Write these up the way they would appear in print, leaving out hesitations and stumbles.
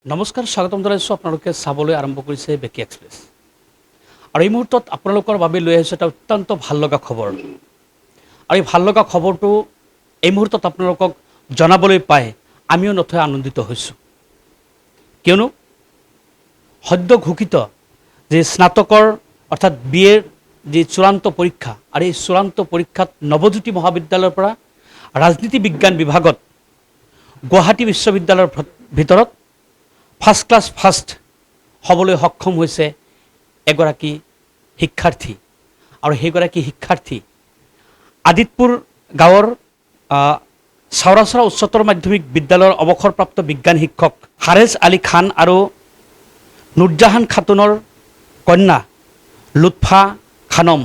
নমস্কাৰ স্বাগতম জনাইছোঁ আপোনালোকে চাবলৈ আৰম্ভ কৰিছে বেকি এক্সপ্ৰেছ আৰু এই মুহূৰ্তত আপোনালোকৰ বাবে লৈ আহিছোঁ এটা অত্যন্ত ভাল লগা খবৰ আৰু এই ভাল লগা খবৰটো এই মুহূৰ্তত আপোনালোকক জনাবলৈ পাই আমিও নথৈ আনন্দিত হৈছোঁ কিয়নো সদ্য ঘোষিত যে স্নাতকৰ অৰ্থাৎ বিএৰ যি চূড়ান্ত পৰীক্ষা আৰু এই চূড়ান্ত পৰীক্ষাত নৱজ্যোতি মহাবিদ্যালয়ৰ পৰা ৰাজনীতি বিজ্ঞান বিভাগত গুৱাহাটী বিশ্ববিদ্যালয়ৰ ভিতৰত ফাৰ্ষ্ট ক্লাছ ফাৰ্ষ্ট হ'বলৈ সক্ষম হৈছে এগৰাকী শিক্ষাৰ্থী আৰু সেইগৰাকী শিক্ষাৰ্থী আদিতপুৰ গাঁৱৰ চাওৰাচৰা উচ্চতৰ মাধ্যমিক বিদ্যালয়ৰ অৱসৰপ্ৰাপ্ত বিজ্ঞান শিক্ষক হাৰেছ আলী খান আৰু নুৰজাহান খাতুনৰ কন্যা লুৎফা খানম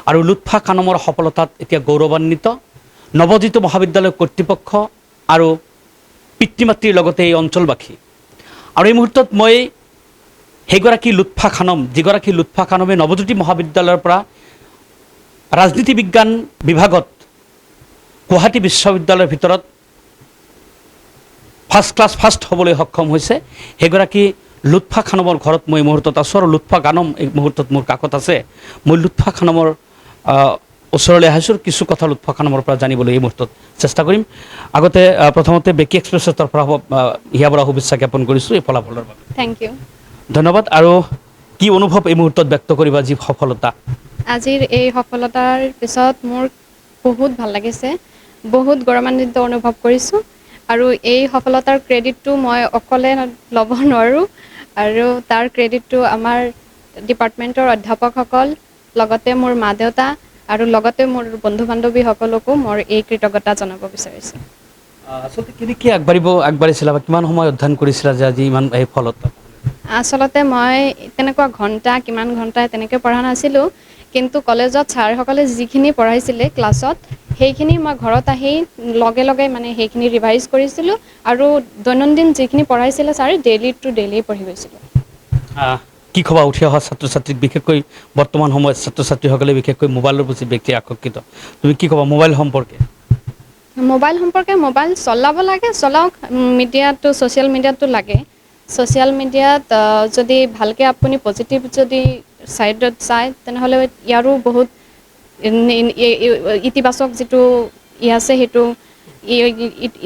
আৰু লুৎফা খানমৰ সফলতাত এতিয়া গৌৰৱান্বিত নৱজ্যোতি মহাবিদ্যালয় কৰ্তৃপক্ষ আৰু পিতৃ মাতৃৰ লগতে এই অঞ্চলবাসী আৰু এই মুহূৰ্তত মই সেইগৰাকী লুৎফা খানম যিগৰাকী লুৎফা খানমে নৱজ্যোতি মহাবিদ্যালয়ৰ পৰা ৰাজনীতি বিজ্ঞান বিভাগত গুৱাহাটী বিশ্ববিদ্যালয়ৰ ভিতৰত ফাৰ্ষ্ট ক্লাছ ফাৰ্ষ্ট হ'বলৈ সক্ষম হৈছে সেইগৰাকী লুৎফা খানমৰ ঘৰত মই এই মুহূৰ্তত আছোঁ আৰু লুৎফা খানম এই মুহূৰ্তত মোৰ কাষত আছে মই লুৎফা খানমৰ ওচৰলৈ আহিছোঁ কিছু কথা লুৎফা খানমৰ পৰা জানিবলৈ এই মুহূৰ্তত চেষ্টা কৰিম আগতে প্ৰথমতে বেকি এক্সপ্ৰেছৰ পৰা ইয়াৰ পৰা শুভেচ্ছা জ্ঞাপন কৰিছোঁ এই ফলাফলৰ বাবে থেংক ইউ ধন্যবাদ আৰু কি অনুভৱ এই মুহূৰ্তত ব্যক্ত কৰিবা যি সফলতা আজিৰ এই সফলতাৰ পিছত মোৰ বহুত ভাল লাগিছে বহুত গৌৰৱান্বিত অনুভৱ কৰিছোঁ আৰু এই সফলতাৰ ক্ৰেডিটটো মই অকলে ল'ব নোৱাৰোঁ আৰু তাৰ ক্ৰেডিটটো আমাৰ ডিপাৰ্টমেণ্টৰ অধ্যাপকসকল লগতে মোৰ মা দেউতা আৰু লগতে মোৰ বন্ধু বান্ধৱীসকলকো মই এই কৃতজ্ঞতা জনাব বিচাৰিছোঁ আচলতে কেনেকৈ আগবাঢ়িছিলা বা কিমান সময় অধ্যয়ন কৰিছিলা যে আজি ইমান এই ফলতা আচলতে মই তেনেকুৱা কিমান ঘণ্টা তেনেকৈ পঢ়া নাছিলোঁ কিন্তু কলেজত ছাৰসকলে যিখিনি পঢ়াইছিলে ক্লাছত সেইখিনি মই ঘৰত আহি লগে লগে মানে সেইখিনি ৰিভাইজ কৰিছিলোঁ আৰু দৈনন্দিন যিখিনি পঢ়াইছিলে ছাৰে ডেইলি টু ডেইলি পঢ়ি গৈছিলোঁ কি ক'বা উঠি অহা ছাত্ৰ ছাত্ৰীক বিশেষকৈ বৰ্তমান সময়ত ছাত্ৰ ছাত্ৰীসকলে বিশেষকৈ মোবাইলৰ প্ৰতি ব্যক্তি আকৰ্ষিত তুমি কি ক'বা মোবাইল সম্পৰ্কে মোবাইল চলাব লাগে চলাওক মিডিয়াটো ছ'চিয়েল মিডিয়াটো লাগে ছ'চিয়েল মিডিয়াত যদি ভালকৈ আপুনি পজিটিভ যদি ছাইডত চায় তেনেহ'লে ইয়াৰো বহুত ইতিবাচক যিটো আছে সেইটো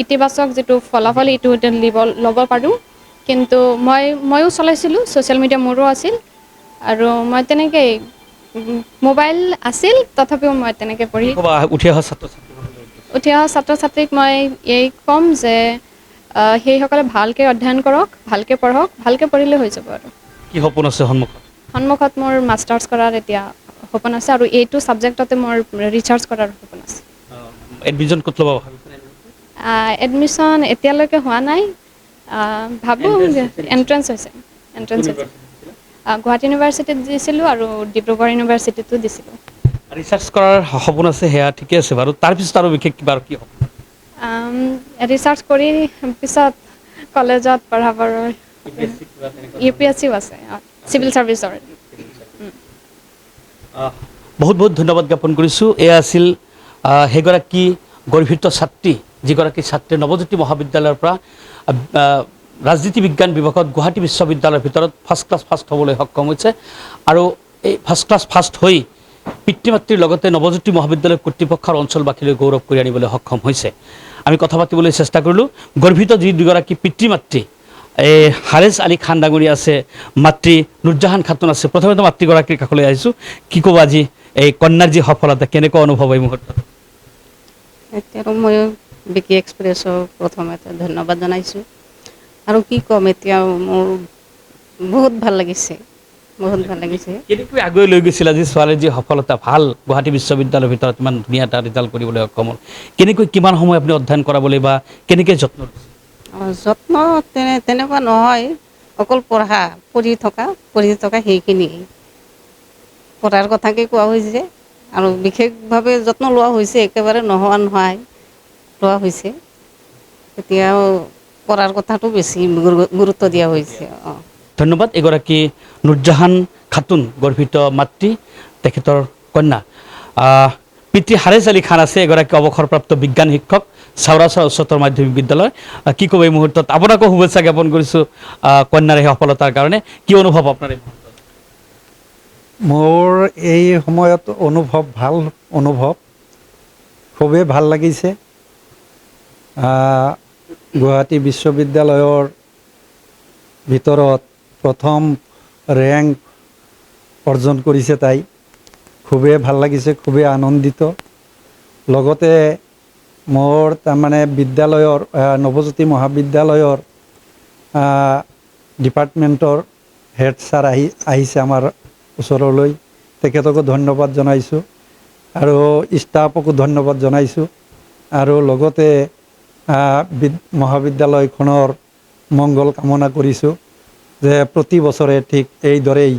ইতিবাচক যিটো ফলাফল এইটো ল'ব পাৰোঁ কিন্তু ময়ো চলাইছিলোঁ ছ'চিয়েল মিডিয়া মোৰো আছিল আৰু মই তেনেকৈ মোবাইল আছিল তথাপিও মই তেনেকৈ পঢ়ি উঠি অহা ছাত্ৰ ছাত্ৰীক মই এই ক'ম যে সেইসকলে ভালকৈ অধ্যয়ন কৰক ভালকৈ পঢ়ক ভালকৈ পঢ়িলে হৈ যাব আৰু কি সপোন আছে সন্মুখত মোৰ মাষ্টাৰ্ছ কৰাৰ এতিয়া সপোন আছে আৰু এইটো ছাবজেক্টতে মোৰ ৰিচাৰ্চ কৰাৰ সপোন আছে এডমিশ্যন ক'ত ল'ব এডমিশ্যন এতিয়ালৈকে হোৱা নাই ভাবোঁ এণ্ট্ৰেঞ্চ হৈছে গুৱাহাটী ইউনিভাৰ্চিটিত দিছিলোঁ আৰু ডিব্ৰুগড় ইউনিভাৰ্চিটিতো দিছিলোঁ ৰিচাৰ্চ কৰাৰ সপোন আছে সেয়া ঠিকে আছে বাৰু তাৰপিছত আৰু বিশেষ কিবা কি হ'ব ৰিচাৰ্চ কৰি পিছত কলেজত পঢ়াবৰ UPSCও আছে চিভিল ছাৰ্ভিচৰ বহুত বহুত ধন্যবাদ জ্ঞাপন কৰিছোঁ এয়া আছিল সেইগৰাকী গৰ্বিত ছাত্ৰী যিগৰাকী ছাত্ৰীয়ে নৱজ্যোতি মহাবিদ্যালয়ৰ পৰা ৰাজনীতি বিজ্ঞান বিভাগত গুৱাহাটী বিশ্ববিদ্যালয়ৰ ভিতৰত ফাৰ্ষ্ট ক্লাছ ফাৰ্ষ্ট হ'বলৈ সক্ষম হৈছে আৰু এই ফাৰ্ষ্ট ক্লাছ ফাৰ্ষ্ট হৈ পিতৃ মাতৃৰ লগতে নৱজ্যোতি মহাবিদ্যালয় কৰ্তৃপক্ষৰ অঞ্চলবাসীলৈ গৌৰৱ কৰি আনিবলৈ সক্ষম হৈছে আমি কথা পাতিবলৈ চেষ্টা কৰিলোঁ গৰ্বিত যি দুগৰাকী পিতৃ মাতৃ এই হাৰেছ আলী খান ডাঙৰীয়া আছে মাতৃ নুৰজাহান খাতুন আছে প্ৰথমতে মাতৃগৰাকীৰ কাষলৈ আহিছোঁ কি ক'ব আজি এই কন্যাৰ যি সফলতা কেনেকুৱা অনুভৱ এই মুহূৰ্তত এতিয়া ময়ো বেকি এক্সপ্ৰেছক প্ৰথমতে ধন্যবাদ জনাইছোঁ আৰু কি ক'ম এতিয়া মোৰ বহুত ভাল লাগিছে কেনেকৈ আগুৱাই লৈ গৈছিল আজি ছোৱালীৰ যি সফলতা ভাল গুৱাহাটী বিশ্ববিদ্যালয়ৰ ভিতৰত ইমান ধুনীয়া এটা ৰিজাল্ট কৰিবলৈ সক্ষম হ'ল কেনেকৈ কিমান সময় আপুনি অধ্যয়ন কৰাবলৈ বা কেনেকৈ যত্ন তেনেকুৱা নহয় অকল পঢ়ি থকা সেইখিনি পঢ়াৰ কথাকে কোৱা হৈছে আৰু বিশেষভাৱে যত্ন লোৱা হৈছে একেবাৰে নোহোৱা নহয় লোৱা হৈছে এতিয়াও পঢ়াৰ কথাটো বেছি গুৰুত্ব দিয়া হৈছে ধন্যবাদ এগৰাকী নুৰজাহান খাতুন গৰ্বিত মাতৃ তেখেতৰ কন্যা পিতৃ হাৰেছ আলী খান আছে, এগৰাকী অৱসৰপ্ৰাপ্ত বিজ্ঞান শিক্ষক, চাউৰাচৰ উচ্চতৰ মাধ্যমিক বিদ্যালয়। কি ক'ব এই মুহূৰ্তত? আপোনাকো শুভেচ্ছা জ্ঞাপন কৰিছোঁ কন্যাৰ এই সফলতাৰ কাৰণে। কি অনুভৱ আপোনাৰ এই মুহূৰ্তত? মোৰ এই সময়ত ভাল অনুভৱ, খুবেই ভাল লাগিছে। গুৱাহাটী বিশ্ববিদ্যালয়ৰ ভিতৰত প্ৰথম ৰেংক অৰ্জন কৰিছে তাই। খুবেই ভাল লাগিছে, খুবেই আনন্দিত। লগতে মোৰ তাৰমানে বিদ্যালয়ৰ নৱজ্যোতি মহাবিদ্যালয়ৰ ডিপাৰ্টমেণ্টৰ হেড ছাৰ আহিছে আমাৰ ওচৰলৈ, তেখেতকো ধন্যবাদ জনাইছোঁ আৰু ষ্টাফকো ধন্যবাদ জনাইছোঁ। আৰু লগতে মহাবিদ্যালয়খনৰ মংগল কামনা কৰিছোঁ যে প্ৰতি বছৰে ঠিক এইদৰেই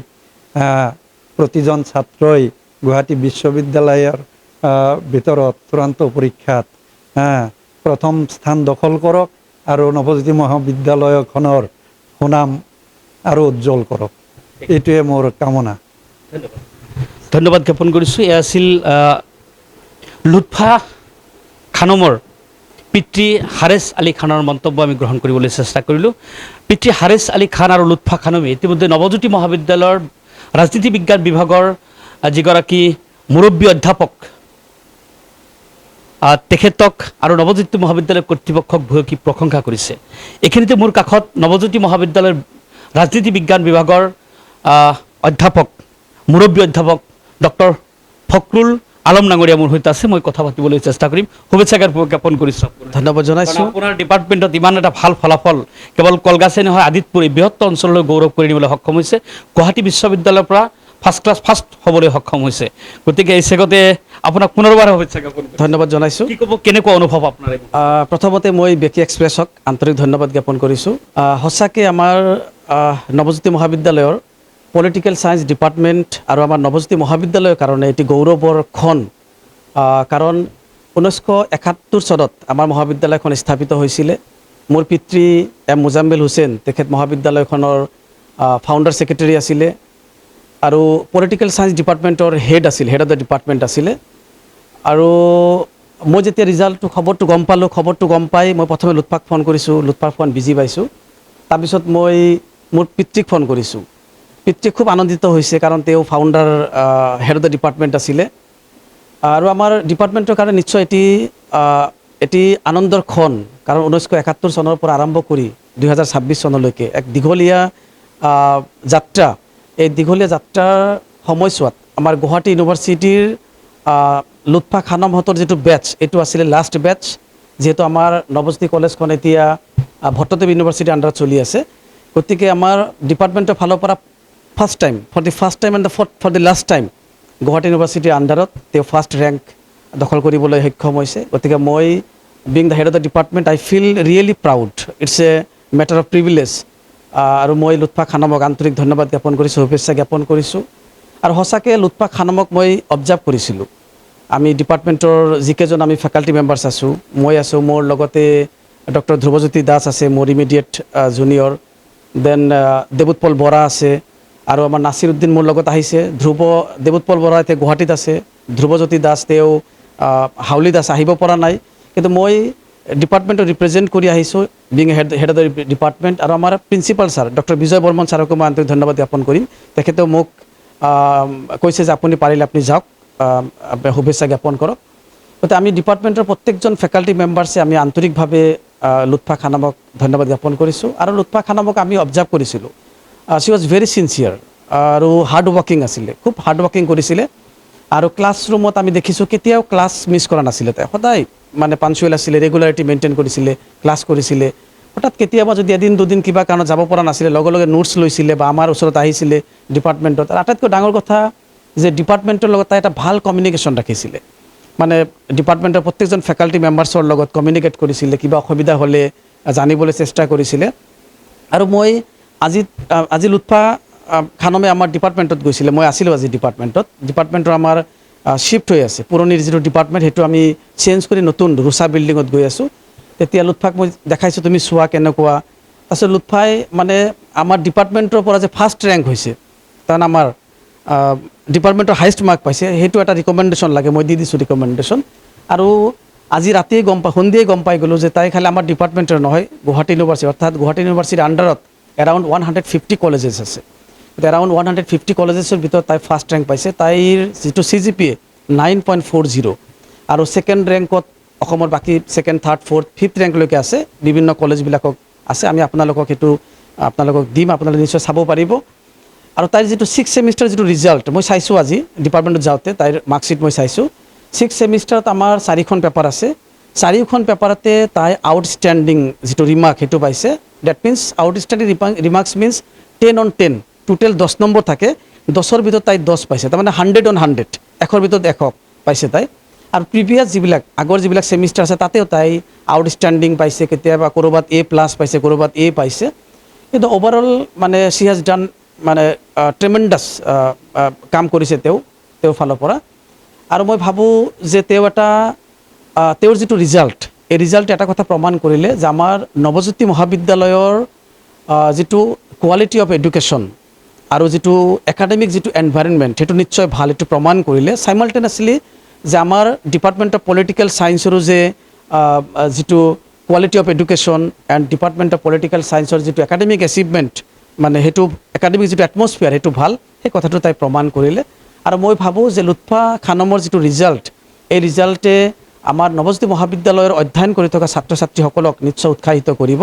প্ৰতিজন ছাত্ৰই গুৱাহাটী বিশ্ববিদ্যালয়ৰ ভিতৰত চূড়ান্ত পৰীক্ষাত প্ৰথম স্থান দখল কৰক আৰু নৱজ্যোতি মহাবিদ্যালয়খনৰ সুনাম আৰু উজ্জ্বল কৰক, এইটোৱে মোৰ কামনা। ধন্যবাদ জ্ঞাপন কৰিছোঁ। এয়া আছিল লুৎফা খানমৰ পিতৃ হাৰেছ আলী খানৰ মন্তব্য আমি গ্ৰহণ কৰিবলৈ চেষ্টা কৰিলোঁ। পিতৃ হাৰেছ আলী খান আৰু লুৎফা খানমে ইতিমধ্যে নৱজ্যোতি মহাবিদ্যালয়ৰ ৰাজনীতি বিজ্ঞান বিভাগৰ যিগৰাকী মুৰব্বী অধ্যাপক, তেখেতক আৰু নৱজ্যোতি মহাবিদ্যালয় কৰ্তৃপক্ষক ভূয়সী প্ৰশংসা কৰিছে। এইখিনিতে মোৰ কাষত নৱজ্যোতি মহাবিদ্যালয়ৰ ৰাজনীতি বিজ্ঞান বিভাগৰ অধ্যাপক, মুৰব্বী অধ্যাপক ডক্টৰ ফখৰুল আলম ডাঙৰীয়া মোৰ সৈতে আছে। মই কথা পাতিবলৈ চেষ্টা কৰিম। শুভেচ্ছা জ্ঞাপন কৰিছোঁ। ধন্যবাদ জনাইছোঁ। আপোনাৰ ডিপাৰ্টমেণ্টত ইমান এটা ভাল ফলাফল কেৱল কলগাছে নহয়, আদিতপুৰ এই বৃহত্তৰ অঞ্চললৈ গৌৰৱ কৰি নিবলৈ সক্ষম হৈছে। গুৱাহাটী বিশ্ববিদ্যালয়ৰ পৰা ফাৰ্ষ্ট হ'বলৈ সক্ষম হৈছে। গতিকে এই চেগতে আপোনাক পুনৰবাৰ শুভেচ্ছা জ্ঞাপন কৰিছোঁ। ধন্যবাদ জনাইছোঁ। কি ক'ব, কেনেকুৱা অনুভৱ আপোনাৰ? প্ৰথমতে মই বেকি এক্সপ্ৰেছক আন্তৰিক ধন্যবাদ জ্ঞাপন কৰিছোঁ। সঁচাকৈ আমাৰ নৱজ্যোতি মহাবিদ্যালয়ৰ পলিটিকেল ছায়েন্স ডিপাৰ্টমেণ্ট আৰু আমাৰ নৱজ্যোতি মহাবিদ্যালয়ৰ কাৰণে এটি গৌৰৱৰ ক্ষণ। কাৰণ 1971 চনত আমাৰ মহাবিদ্যালয়খন স্থাপিত হৈছিলে। মোৰ পিতৃ এম মুজাম্মিল হুছেইন, তেখেত মহাবিদ্যালয়খনৰ ফাউণ্ডাৰ ছেক্ৰেটাৰী আছিলে আৰু পলিটিকেল ছায়েন্স ডিপাৰ্টমেণ্টৰ হেড অফ দ্য ডিপাৰ্টমেণ্ট আছিলে। আৰু মই যেতিয়া খবৰটো গম পাই মই প্ৰথমে লুৎফাক ফোন কৰিছোঁ। লুৎফাৰ ফোন বিজি পাইছোঁ। তাৰপিছত মই মোৰ পিতৃক ফোন কৰিছোঁ। পিতৃ খুব আনন্দিত হৈছে, কাৰণ তেওঁ founder head of the department আছিলে। আৰু আমাৰ ডিপাৰ্টমেণ্টৰ কাৰণে নিশ্চয় এটি আনন্দৰ ক্ষণ, কাৰণ 1971 চনৰ পৰা আৰম্ভ কৰি 2026 চনলৈকে এক দীঘলীয়া যাত্ৰা। এই দীঘলীয়া যাত্ৰাৰ সময়ছোৱাত আমাৰ গুৱাহাটী ইউনিভাৰ্চিটিৰ লুৎফা খানমহঁতৰ যিটো বেটছ, এইটো আছিলে লাষ্ট বেটছ। যিহেতু আমাৰ নৱজ্যোতি কলেজখন এতিয়া ভট্টদেৱ ইউনিভাৰ্চিটিৰ আণ্ডাৰত চলি আছে, গতিকে আমাৰ ডিপাৰ্টমেণ্টৰ ফালৰ পৰা for the first time and for the last time Guwahati ইউনিভাৰ্চিটিৰ আণ্ডাৰত তেওঁ ফাৰ্ষ্ট ৰেংক দখল কৰিবলৈ সক্ষম হৈছে। গতিকে মই being the head of the department, I feel really proud. It's a matter of privilege. আৰু মই লুৎফা খানমক আন্তৰিক ধন্যবাদ জ্ঞাপন কৰিছোঁ, শুভেচ্ছা জ্ঞাপন কৰিছোঁ। আৰু সঁচাকৈ লুৎফা খানমক মই অবজাৰ্ভ কৰিছিলোঁ। আমি ডিপাৰ্টমেণ্টৰ যিকেইজন আমি ফেকাল্টি মেম্বাৰ্ছ আছোঁ, মই আছোঁ, মোৰ লগতে ডক্টৰ ধ্ৰুৱজ্যোতি দাস আছে, মোৰ ইমিডিয়েট জুনিয়ৰ। দেন দেৱোৎপল বৰা আছে, আৰু আমাৰ নাছিৰ উদ্দিন মোৰ লগত আহিছে। দেৱোৎপল বৰা এতিয়া গুৱাহাটীত আছে। ধ্ৰুৱজ্যোতি দাস তেওঁ হাউলিত আছে, আহিব পৰা নাই। কিন্তু মই ডিপাৰ্টমেণ্টক ৰিপ্ৰেজেণ্ট কৰি আহিছোঁ, being head of the department. আৰু আমাৰ প্ৰিন্সিপাল ছাৰ ডক্টৰ বিজয় বৰ্মন ছাৰকো মই আন্তৰিক ধন্যবাদ জ্ঞাপন কৰিম। তেখেতেও মোক কৈছে যে আপুনি পাৰিলে আপুনি যাওক, শুভেচ্ছা জ্ঞাপন কৰক। গতিকে আমি ডিপাৰ্টমেণ্টৰ প্ৰত্যেকজন ফেকাল্টি মেম্বাৰ্ছে আমি আন্তৰিকভাৱে লুৎফা খানমক ধন্যবাদ জ্ঞাপন কৰিছোঁ। আৰু লুৎফা খানমক আমি অবজাৰ্ভ কৰিছিলোঁ, শ্বি ৱাজ ভেৰি চিনচিয়াৰ আৰু হাৰ্ড ৱৰ্কিং আছিলে, খুব হাৰ্ড ৱৰ্কিং কৰিছিলে। আৰু ক্লাছৰুমত আমি দেখিছোঁ কেতিয়াও ক্লাছ মিছ কৰা নাছিলে। তাই সদায় মানে পাঞ্চুৱেল আছিলে, ৰেগুলাৰিটি মেইনটেইন কৰিছিলে, ক্লাছ কৰিছিলে। হঠাৎ কেতিয়াবা যদি এদিন দুদিন কিবা কাৰণত যাব পৰা নাছিলে, লগে লগে নোটছ লৈছিলে বা আমাৰ ওচৰত আহিছিলে ডিপাৰ্টমেণ্টত। আৰু আটাইতকৈ ডাঙৰ কথা যে ডিপাৰ্টমেণ্টৰ লগত তাই এটা ভাল কমিউনিকেশ্যন ৰাখিছিলে। মানে ডিপাৰ্টমেণ্টৰ প্ৰত্যেকজন ফেকাল্টি মেম্বাৰ্ছৰ লগত কমিউনিকেট কৰিছিলে, কিবা অসুবিধা হ'লে জানিবলৈ চেষ্টা কৰিছিলে। আৰু মই আজি লুৎফা খানমে আমাৰ ডিপাৰ্টমেণ্টত গৈছিলে, মই আছিলোঁ আজি ডিপাৰ্টমেণ্টৰ আমাৰ শ্বিফ্ট হৈ আছে। পুৰণিৰ যিটো ডিপাৰ্টমেণ্ট সেইটো আমি চেঞ্জ কৰি নতুন ৰুচা বিল্ডিঙত গৈ আছোঁ। তেতিয়া লুৎফাক মই দেখাইছোঁ, তুমি চোৱা কেনেকুৱা। তাৰপিছত লুৎফাই মানে আমাৰ ডিপাৰ্টমেণ্টৰ পৰা যে ফাৰ্ষ্ট ৰেংক হৈছে, কাৰণ আমাৰ ডিপাৰ্টমেণ্টৰ হাইষ্ট মাৰ্ক পাইছে সেইটো এটা ৰিকমেণ্ডেশ্যন লাগে, মই দি দিছোঁ ৰিকমেণ্ডেশ্যন। আৰু আজি ৰাতিয়ে সন্ধিয়াই গম পাই গ'লোঁ যে তাই খালি আমাৰ ডিপাৰ্টমেণ্টৰ নহয়, গুৱাহাটী ইউনিভাৰ্চিটি অৰ্থাৎ গুৱাহাটী ইউনিভাৰ্চিটিৰ আণ্ডাৰত এৰাউণ্ড 150 কলেজেছ আছে। এৰাউণ্ড 150 কলেজেছৰ ভিতৰত তাই ফাৰ্ষ্ট ৰেংক পাইছে। তাইৰ যিটো CGPA 9.40 আৰু ছেকেণ্ড ৰেংকত অসমৰ বাকী ছেকেণ্ড, থাৰ্ড, ফ'ৰ্থ, ফিফ্থ ৰেংকলৈকে আছে, বিভিন্ন কলেজবিলাকক আছে। আমি আপোনালোকক দিম, আপোনালোকে নিশ্চয় চাব পাৰিব। আৰু তাইৰ যিটো 6th ছেমিষ্টাৰ যিটো ৰিজাল্ট মই চাইছোঁ আজি ডিপাৰ্টমেণ্টত যাওঁতে, তাইৰ মাৰ্কশ্বিট মই চাইছোঁ। 6th ছেমিষ্টাৰত আমাৰ 4খন পেপাৰ আছে, 4খন পেপাৰতে তাই আউটষ্টেণ্ডিং যিটো ৰিমাৰ্ক সেইটো পাইছে। That means outstanding remarks means 10 on 10, total 10 number থাকে, 10ৰ ভিতৰত তাই 10 পাইছে, তাৰমানে 100 on 100, 100ৰ ভিতৰত 100 পাইছে তাই। আৰু প্ৰিভিয়াছ আগৰ যিবিলাক ছেমিষ্টাৰ আছে তাতেও তাই আউটষ্টেণ্ডিং পাইছে, কেতিয়াবা ক'ৰবাত A+ পাইছে, ক'ৰবাত A পাইছে। কিন্তু অভাৰঅল মানে ছি হেজ ডান মানে ট্ৰেমেণ্ডাছ কাম কৰিছে তেওঁৰ ফালৰ পৰা। আৰু মই ভাবোঁ যে তেওঁৰ যিটো ৰিজাল্ট, এই ৰিজাল্টে এটা কথা প্ৰমাণ কৰিলে যে আমাৰ নৱজ্যোতি মহাবিদ্যালয়ৰ যিটো কোৱালিটি অফ এডুকেশ্যন আৰু যিটো একাডেমিক যিটো এনভাইৰনমেণ্ট সেইটো নিশ্চয় ভাল, এইটো প্ৰমাণ কৰিলে। চাইমালটেনিয়াছলি যে আমাৰ ডিপাৰ্টমেণ্ট অফ পলিটিকেল ছায়েন্সৰো যে যিটো quality of education and department of political ছায়েন্সৰ যিটো একাডেমিক এচিভমেণ্ট, মানে সেইটো একাডেমিক যিটো এটমছফিয়াৰ সেইটো ভাল, সেই কথাটো তাই প্ৰমাণ কৰিলে। আৰু মই ভাবোঁ যে লুৎফা খানমৰ যিটো ৰিজাল্ট, এই ৰিজাল্টে আমাৰ নৱজ্যোতি মহাবিদ্যালয়ৰ অধ্যয়ন কৰি থকা ছাত্ৰ ছাত্ৰীসকলক নিশ্চয় উৎসাহিত কৰিব,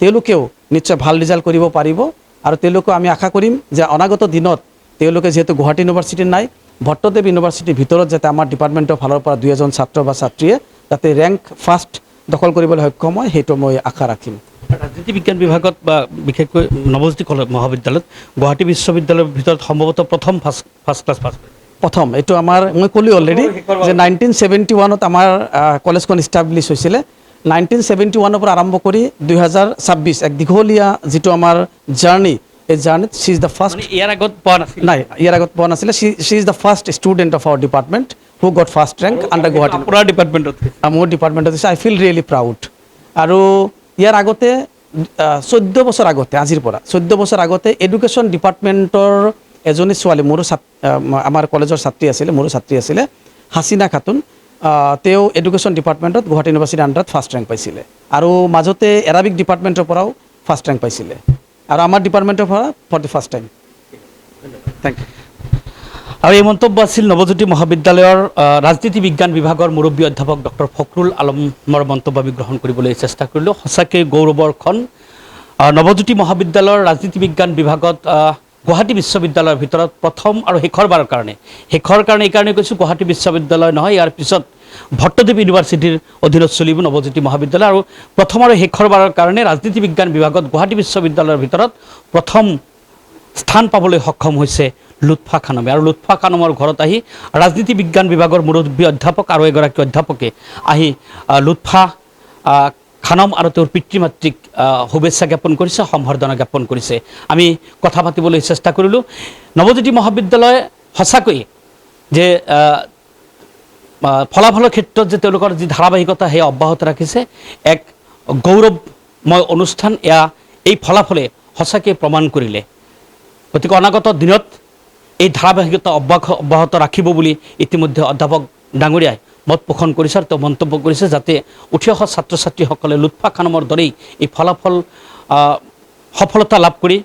তেওঁলোকেও নিশ্চয় ভাল ৰিজাল্ট কৰিব পাৰিব। আৰু তেওঁলোকেও আমি আশা কৰিম যে অনাগত দিনত তেওঁলোকে যিহেতু গুৱাহাটী ইউনিভাৰ্চিটিৰ নাই, ভট্টদেৱ ইউনিভাৰ্চিটিৰ ভিতৰত যাতে আমাৰ ডিপাৰ্টমেণ্টৰ ফালৰ পৰা 2-এজন ছাত্ৰ বা ছাত্ৰীয়ে যাতে ৰেংক ফাৰ্ষ্ট দখল কৰিবলৈ সক্ষম হয়, সেইটো মই আশা ৰাখিম। ৰাজনীতি বিজ্ঞান বিভাগত বা বিশেষকৈ নৱজ্যোতি মহাবিদ্যালয়ত গুৱাহাটী বিশ্ববিদ্যালয়ৰ ভিতৰত সম্ভৱতঃ প্ৰথম ফাৰ্ষ্ট ক্লাছ পাছ কৰে। প্ৰথম এইটো আমাৰ মই ক'লোঁ অলৰেডি যে 1971ত আমাৰ কলেজখন ইষ্টাব্লিছ হৈছিলে। 1971ৰ পৰা আৰম্ভ কৰি 2026 এক দীঘলীয়া যিটো আমাৰ জাৰ্ণি, এই জাৰ্ণিত ছি ইজ দ্য ফাৰ্ষ্ট। ইয়াৰ আগত পোৱা নাছিল? নাই, ইয়াৰ আগত পোৱা নাছিলে। She is the first student of our department who got first rank under Guwahati. আপোনাৰ ডিপাৰ্টমেণ্টত? মোৰ ডিপাৰ্টমেণ্টত দিছে। I feel really proud. আৰু ইয়াৰ আগতে 14 বছৰ আগতে, আজিৰ পৰা 14 বছৰ আগতে এডুকেশ্যন ডিপাৰ্টমেণ্টৰ এজনী ছোৱালী, আমাৰ কলেজৰ ছাত্ৰী আছিলে, মোৰো ছাত্ৰী আছিলে, হাছিনা খাতুন। তেওঁ এডুকেশ্যন ডিপাৰ্টমেণ্টত গুৱাহাটী ইউনিভাৰ্চিটিৰ আণ্ডাৰত ফাৰ্ষ্ট ৰেংক পাইছিলে। আৰু মাজতে এৰাবিক ডিপাৰ্টমেণ্টৰ পৰাও ফাৰ্ষ্ট ৰেংক পাইছিলে। আৰু আমাৰ ডিপাৰ্টমেণ্টৰ পৰা for the first time. Thank you. আৰু এই মন্তব্য আছিল নৱজ্যোতি মহাবিদ্যালয়ৰ ৰাজনীতি বিজ্ঞান বিভাগৰ মুৰব্বী অধ্যাপক ডক্টৰ ফখৰুল আলমৰ মন্তব্য আমি গ্ৰহণ কৰিবলৈ চেষ্টা কৰিলোঁ। সঁচাকৈ গৌৰৱৰ ক্ষণ। নৱজ্যোতি মহাবিদ্যালয়ৰ ৰাজনীতি বিজ্ঞান বিভাগত গুৱাহাটী বিশ্ববিদ্যালয়ৰ ভিতৰত প্ৰথম আৰু শেষৰবাৰৰ কাৰণে এই কাৰণে কৈছোঁ, গুৱাহাটী বিশ্ববিদ্যালয় নহয়, ইয়াৰ পিছত ভট্টদেৱ ইউনিভাৰ্চিটিৰ অধীনত চলিব নৱজ্যোতি মহাবিদ্যালয়। আৰু প্ৰথম আৰু শেষৰবাৰৰ কাৰণে ৰাজনীতি বিজ্ঞান বিভাগত গুৱাহাটী বিশ্ববিদ্যালয়ৰ ভিতৰত প্ৰথম স্থান পাবলৈ সক্ষম হৈছে লুৎফা খানমে। আৰু লুৎফা খানমৰ ঘৰত আহি ৰাজনীতি বিজ্ঞান বিভাগৰ মুৰব্বী অধ্যাপক আৰু এগৰাকী অধ্যাপকে আহি লুৎফা খানম আৰু তেওঁৰ পিতৃ মাতৃক শুভেচ্ছা জ্ঞাপন কৰিছে, সম্বৰ্ধনা জ্ঞাপন কৰিছে। আমি কথা পাতিবলৈ চেষ্টা কৰিলোঁ। নৱজ্যোতি মহাবিদ্যালয় সঁচাকৈ যে ফলাফলৰ ক্ষেত্ৰত যে তেওঁলোকৰ যি ধাৰাবাহিকতা সেয়া অব্যাহত ৰাখিছে, এক গৌৰৱময় অনুষ্ঠান। এই ফলাফলে সঁচাকৈ প্ৰমাণ কৰিলে। গতিকে অনাগত দিনত এই ধাৰাবাহিকতা অব্যাহত ৰাখিব বুলি ইতিমধ্যে অধ্যাপক ডাঙৰীয়াই মত পোষণ কৰিছে আৰু তেওঁ মন্তব্য কৰিছে, যাতে উঠি অহা ছাত্ৰ ছাত্ৰীসকলে লুৎফা খানমৰ দৰেই এই সফলতা লাভ কৰি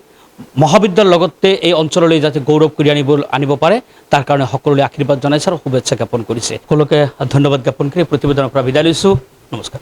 মহাবিদ্যালয়ৰ লগতে এই অঞ্চললৈ যাতে গৌৰৱ কৰি আনিব পাৰে, তাৰ কাৰণে সকলোৰে আশীৰ্বাদ জনাইছে আৰু শুভেচ্ছা জ্ঞাপন কৰিছে। সকলোকে ধন্যবাদ জ্ঞাপন কৰি প্ৰতিবেদনৰ পৰা বিদায় লৈছোঁ। নমস্কাৰ।